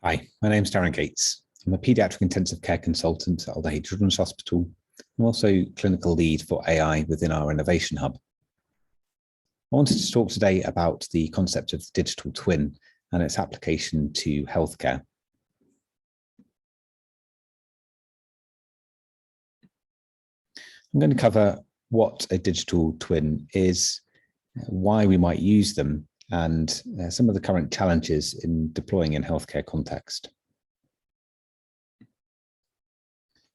Hi, my name's Darren Gates. I'm a paediatric intensive care consultant at Alder Children's Hospital. I'm also clinical lead for AI within our innovation hub. I wanted to talk today about the concept of the digital twin and its application to healthcare. I'm going to cover what a digital twin is, why we might use them, and some of the current challenges in deploying in healthcare context.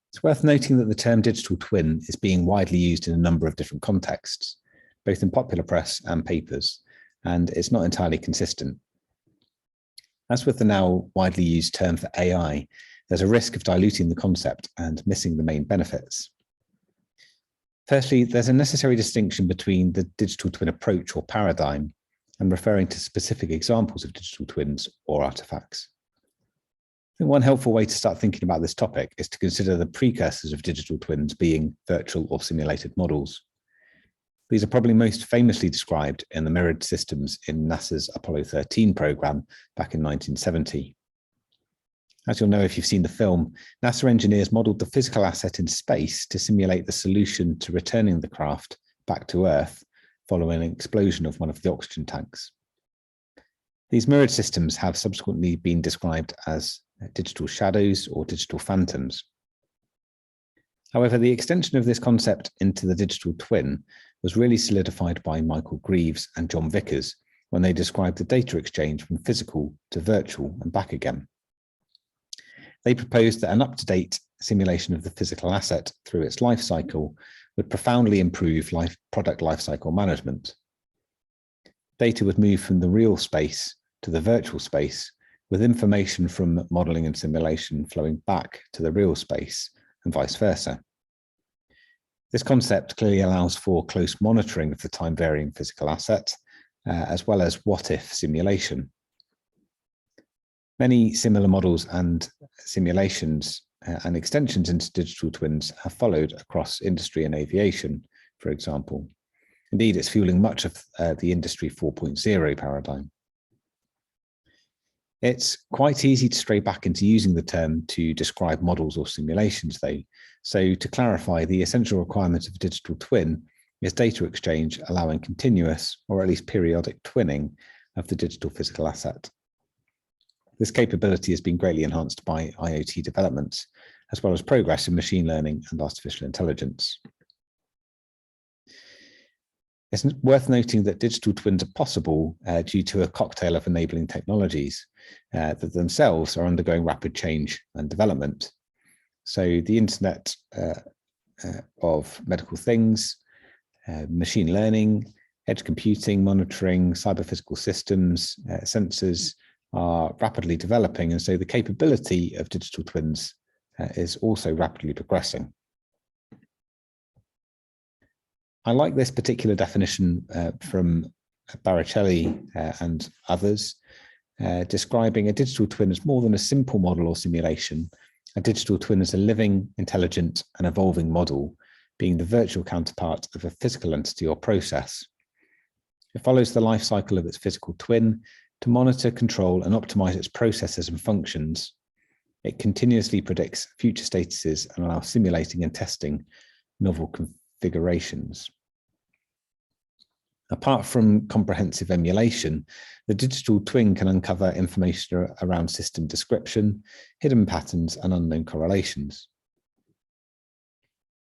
It's worth noting that the term digital twin is being widely used in a number of different contexts, both in popular press and papers, and it's not entirely consistent. As with the now widely used term for AI, there's a risk of diluting the concept and missing the main benefits. Firstly, there's a necessary distinction between the digital twin approach or paradigm and referring to specific examples of digital twins or artifacts. I think one helpful way to start thinking about this topic is to consider the precursors of digital twins being virtual or simulated models. These are probably most famously described in the mirrored systems in NASA's Apollo 13 program back in 1970. As you'll know if you've seen the film, NASA engineers modeled the physical asset in space to simulate the solution to returning the craft back to Earth following an explosion of one of the oxygen tanks. These mirrored systems have subsequently been described as digital shadows or digital phantoms. However, the extension of this concept into the digital twin was really solidified by Michael Greaves and John Vickers when they described the data exchange from physical to virtual and back again. They proposed that an up-to-date simulation of the physical asset through its life cycle would profoundly improve product lifecycle management. Data would move from the real space to the virtual space, with information from modeling and simulation flowing back to the real space and vice versa. This concept clearly allows for close monitoring of the time-varying physical asset, as well as what-if simulation. Many similar models and simulations and extensions into digital twins have followed across industry and aviation, for example. Indeed, it's fueling much of the Industry 4.0 paradigm. It's quite easy to stray back into using the term to describe models or simulations, though. So to clarify, the essential requirement of a digital twin is data exchange allowing continuous, or at least periodic, twinning of the digital physical asset. This capability has been greatly enhanced by IoT developments, as well as progress in machine learning and artificial intelligence. It's worth noting that digital twins are possible due to a cocktail of enabling technologies that themselves are undergoing rapid change and development. So the Internet of Medical Things, machine learning, edge computing, monitoring, cyber physical systems, sensors are rapidly developing, and so the capability of digital twins is also rapidly progressing. I like this particular definition from Baricelli and others, describing a digital twin as more than a simple model or simulation. A digital twin is a living, intelligent, and evolving model, being the virtual counterpart of a physical entity or process. It follows the life cycle of its physical twin to monitor, control, and optimize its processes and functions. It continuously predicts future statuses and allows simulating and testing novel configurations. Apart from comprehensive emulation, the digital twin can uncover information around system description, hidden patterns, and unknown correlations.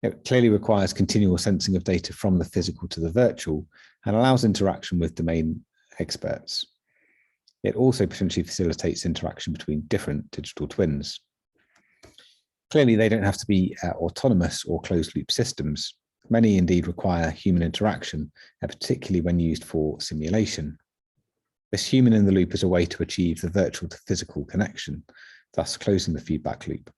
It clearly requires continual sensing of data from the physical to the virtual and allows interaction with domain experts. It also potentially facilitates interaction between different digital twins. Clearly, they don't have to be autonomous or closed-loop systems. Many indeed require human interaction, particularly when used for simulation. This human in the loop is a way to achieve the virtual to physical connection, thus closing the feedback loop.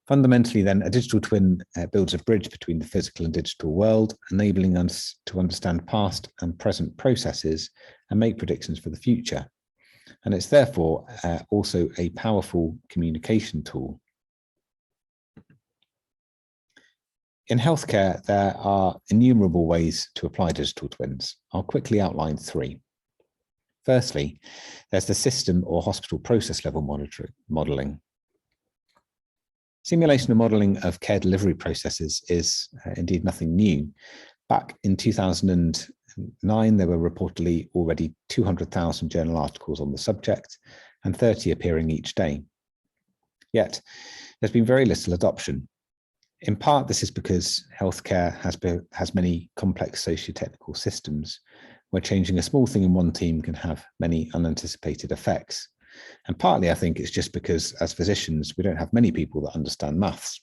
Fundamentally, then, a digital twin builds a bridge between the physical and digital world, enabling us to understand past and present processes and make predictions for the future. And it's therefore also a powerful communication tool. In healthcare, there are innumerable ways to apply digital twins. I'll quickly outline three. Firstly, there's the system or hospital process level modelling. Simulation and modelling of care delivery processes is indeed nothing new. Back in 2009, there were reportedly already 200,000 journal articles on the subject and 30 appearing each day. Yet, there's been very little adoption. In part, this is because healthcare has many complex socio-technical systems, where changing a small thing in one team can have many unanticipated effects. And partly, I think it's just because as physicians, we don't have many people that understand maths.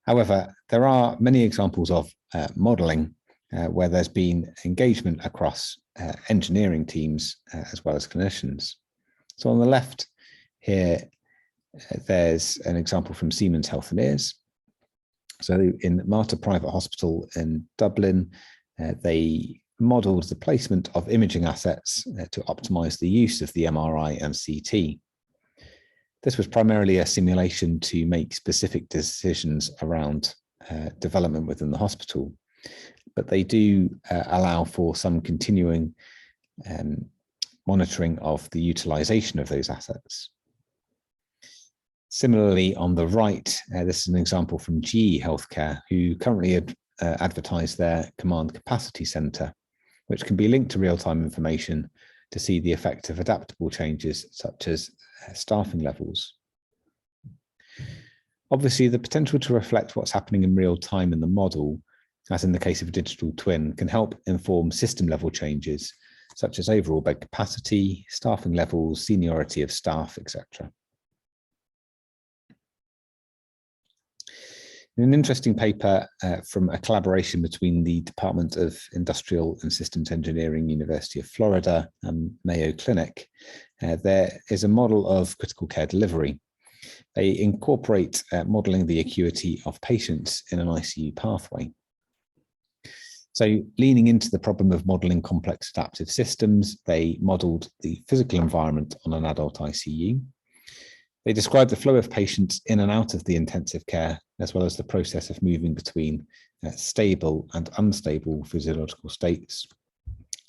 However, there are many examples of modelling where there's been engagement across engineering teams as well as clinicians. So on the left here, there's an example from Siemens Healthineers. So in Mater Private Hospital in Dublin, they modelled the placement of imaging assets to optimise the use of the MRI and CT. This was primarily a simulation to make specific decisions around development within the hospital, but they do allow for some continuing monitoring of the utilisation of those assets. Similarly, on the right, this is an example from GE Healthcare, who currently advertise their Command Capacity Centre, which can be linked to real-time information to see the effect of adaptable changes such as staffing levels. Obviously, the potential to reflect what's happening in real time in the model, as in the case of a digital twin, can help inform system-level changes, such as overall bed capacity, staffing levels, seniority of staff, etc. In an interesting paper from a collaboration between the Department of Industrial and Systems Engineering, University of Florida, and Mayo Clinic, there is a model of critical care delivery. They incorporate modelling the acuity of patients in an ICU pathway. So leaning into the problem of modelling complex adaptive systems, they modelled the physical environment on an adult ICU. They describe the flow of patients in and out of the intensive care, as well as the process of moving between stable and unstable physiological states.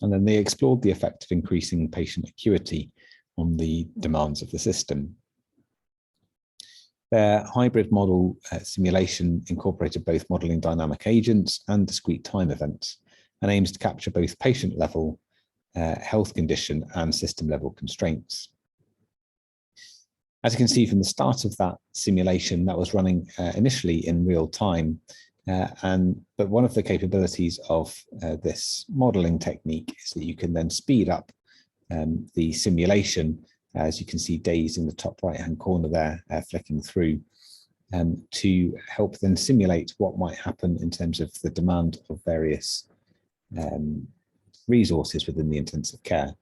And then they explored the effect of increasing patient acuity on the demands of the system. Their hybrid model simulation incorporated both modelling dynamic agents and discrete time events, and aims to capture both patient level, health condition, and system level constraints. As you can see from the start of that simulation, that was running initially in real time, but one of the capabilities of this modeling technique is that you can then speed up the simulation, as you can see days in the top right-hand corner there flicking through, to help then simulate what might happen in terms of the demand of various resources within the intensive care.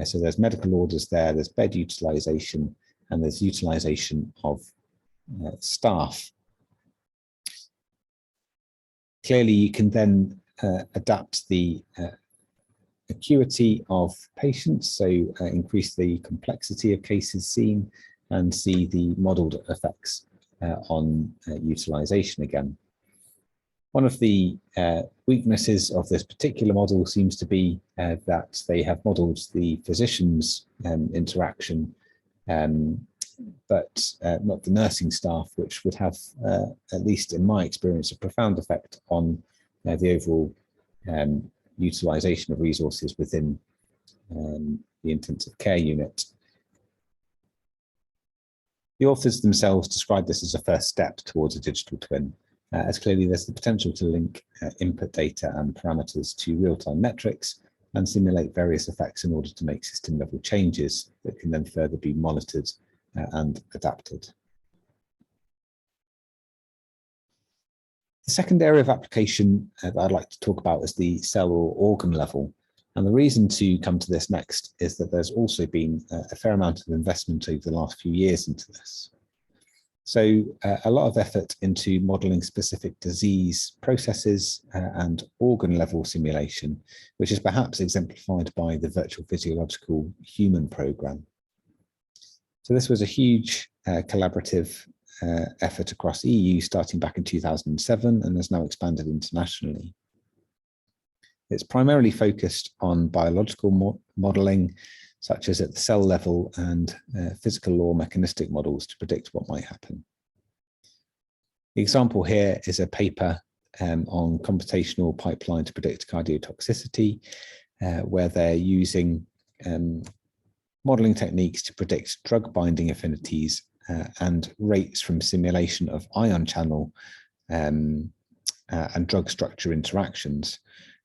So there's medical orders there, there's bed utilisation, and there's utilisation of staff. Clearly, you can then adapt the acuity of patients, so increase the complexity of cases seen and see the modelled effects on utilisation again. One of the weaknesses of this particular model seems to be that they have modelled the physician's interaction, but not the nursing staff, which would have, at least in my experience, a profound effect on the overall utilisation of resources within the intensive care unit. The authors themselves describe this as a first step towards a digital twin, as clearly there's the potential to link input data and parameters to real-time metrics and simulate various effects in order to make system-level changes that can then further be monitored and adapted. The second area of application that I'd like to talk about is the cell or organ level. And the reason to come to this next is that there's also been a fair amount of investment over the last few years into this. So a lot of effort into modelling specific disease processes and organ level simulation, which is perhaps exemplified by the Virtual Physiological Human Programme. So this was a huge collaborative effort across EU starting back in 2007 and has now expanded internationally. It's primarily focused on biological modeling, such as at the cell level, and physical or mechanistic models to predict what might happen. The example here is a paper on computational pipeline to predict cardiotoxicity, where they're using modeling techniques to predict drug binding affinities and rates from simulation of ion channel and drug structure interactions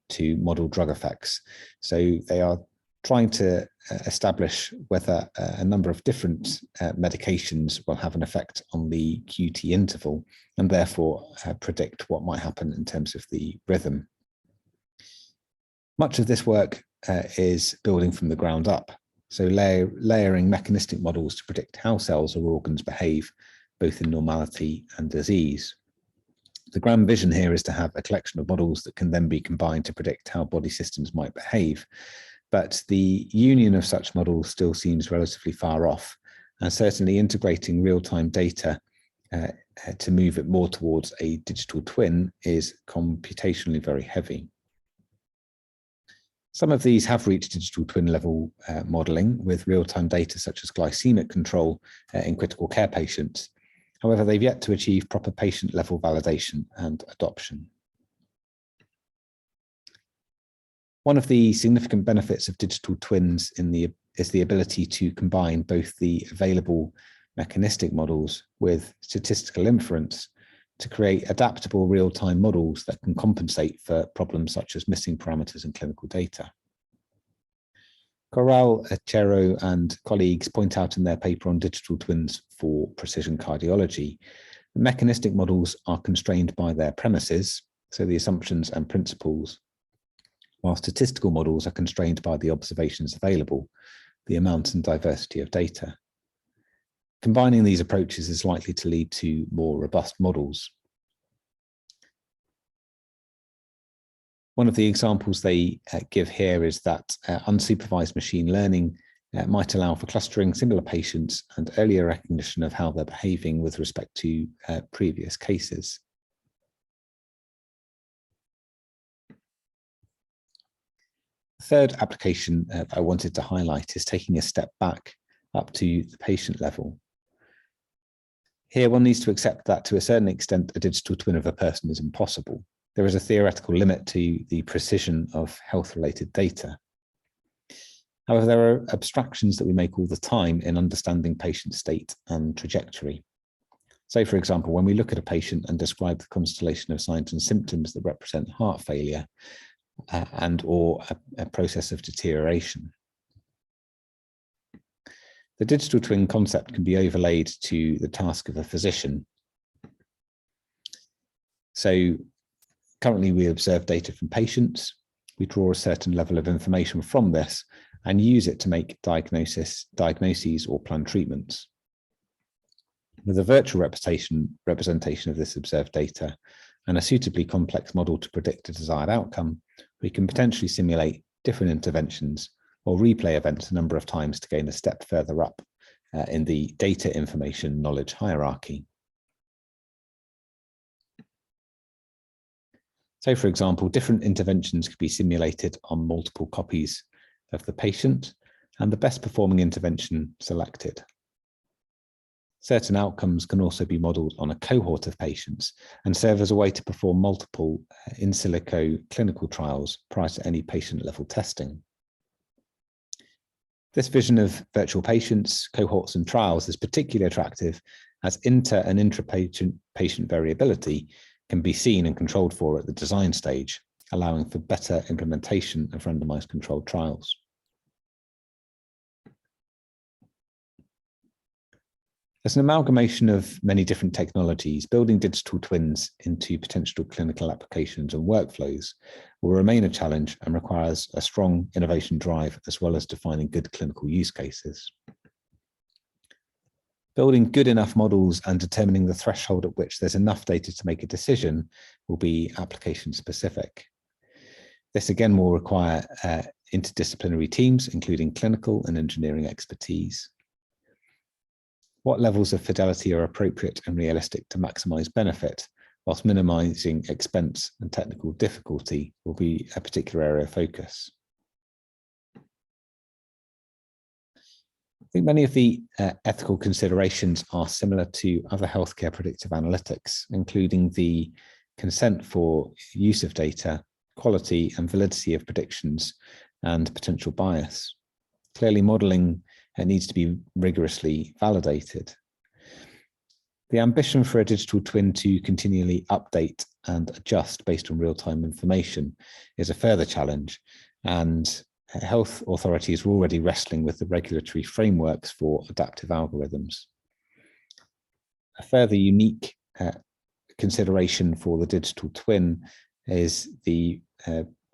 to model drug effects. So they are trying to establish whether a number of different medications will have an effect on the QT interval, and therefore predict what might happen in terms of the rhythm. Much of this work is building from the ground up, so layering mechanistic models to predict how cells or organs behave, both in normality and disease. The grand vision here is to have a collection of models that can then be combined to predict how body systems might behave. But the union of such models still seems relatively far off, and certainly integrating real-time data to move it more towards a digital twin is computationally very heavy. Some of these have reached digital twin level modeling with real-time data such as glycemic control in critical care patients. However, they've yet to achieve proper patient level validation and adoption. One of the significant benefits of digital twins is the ability to combine both the available mechanistic models with statistical inference to create adaptable real-time models that can compensate for problems such as missing parameters in clinical data. Corral, Achero, and colleagues point out in their paper on digital twins for precision cardiology, the mechanistic models are constrained by their premises, so the assumptions and principles, while statistical models are constrained by the observations available, the amount and diversity of data. Combining these approaches is likely to lead to more robust models. One of the examples they give here is that unsupervised machine learning might allow for clustering similar patients and earlier recognition of how they're behaving with respect to previous cases. The third application that I wanted to highlight is taking a step back up to the patient level. Here, one needs to accept that to a certain extent, a digital twin of a person is impossible. There is a theoretical limit to the precision of health-related data. However, there are abstractions that we make all the time in understanding patient state and trajectory. So, for example, when we look at a patient and describe the constellation of signs and symptoms that represent heart failure and or a process of deterioration. The digital twin concept can be overlaid to the task of a physician. So currently we observe data from patients, we draw a certain level of information from this and use it to make diagnoses or plan treatments. With a virtual representation of this observed data and a suitably complex model to predict a desired outcome, we can potentially simulate different interventions or replay events a number of times to gain a step further up in the data information knowledge hierarchy. So, for example, different interventions could be simulated on multiple copies of the patient and the best performing intervention selected. Certain outcomes can also be modeled on a cohort of patients and serve as a way to perform multiple in silico clinical trials prior to any patient level testing. This vision of virtual patients, cohorts, and trials is particularly attractive as inter- and intra-patient variability can be seen and controlled for at the design stage, allowing for better implementation of randomized controlled trials. As an amalgamation of many different technologies, building digital twins into potential clinical applications and workflows will remain a challenge and requires a strong innovation drive as well as defining good clinical use cases. Building good enough models and determining the threshold at which there's enough data to make a decision will be application specific. This again will require interdisciplinary teams, including clinical and engineering expertise. What levels of fidelity are appropriate and realistic to maximize benefit whilst minimising expense and technical difficulty will be a particular area of focus. I think many of the ethical considerations are similar to other healthcare predictive analytics, including the consent for use of data, quality and validity of predictions, and potential bias. Clearly, modelling needs to be rigorously validated. The ambition for a digital twin to continually update and adjust based on real-time information is a further challenge, and health authorities are already wrestling with the regulatory frameworks for adaptive algorithms. A further unique consideration for the digital twin is the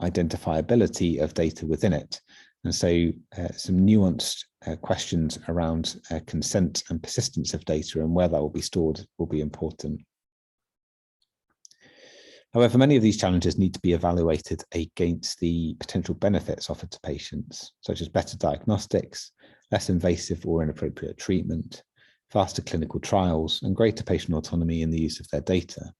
identifiability of data within it. And so some nuanced questions around consent and persistence of data and where that will be stored will be important. However, many of these challenges need to be evaluated against the potential benefits offered to patients, such as better diagnostics, less invasive or inappropriate treatment, faster clinical trials, and greater patient autonomy in the use of their data.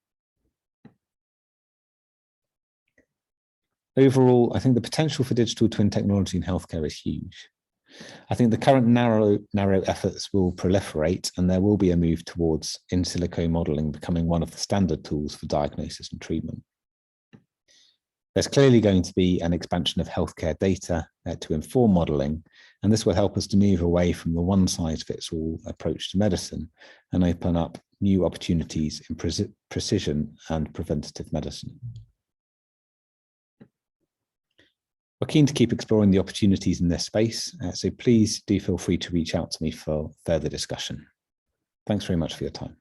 Overall, I think the potential for digital twin technology in healthcare is huge. I think the current narrow efforts will proliferate, and there will be a move towards in silico modelling becoming one of the standard tools for diagnosis and treatment. There's clearly going to be an expansion of healthcare data to inform modelling, and this will help us to move away from the one-size-fits-all approach to medicine and open up new opportunities in precision and preventative medicine. We're keen to keep exploring the opportunities in this space, so please do feel free to reach out to me for further discussion. Thanks very much for your time.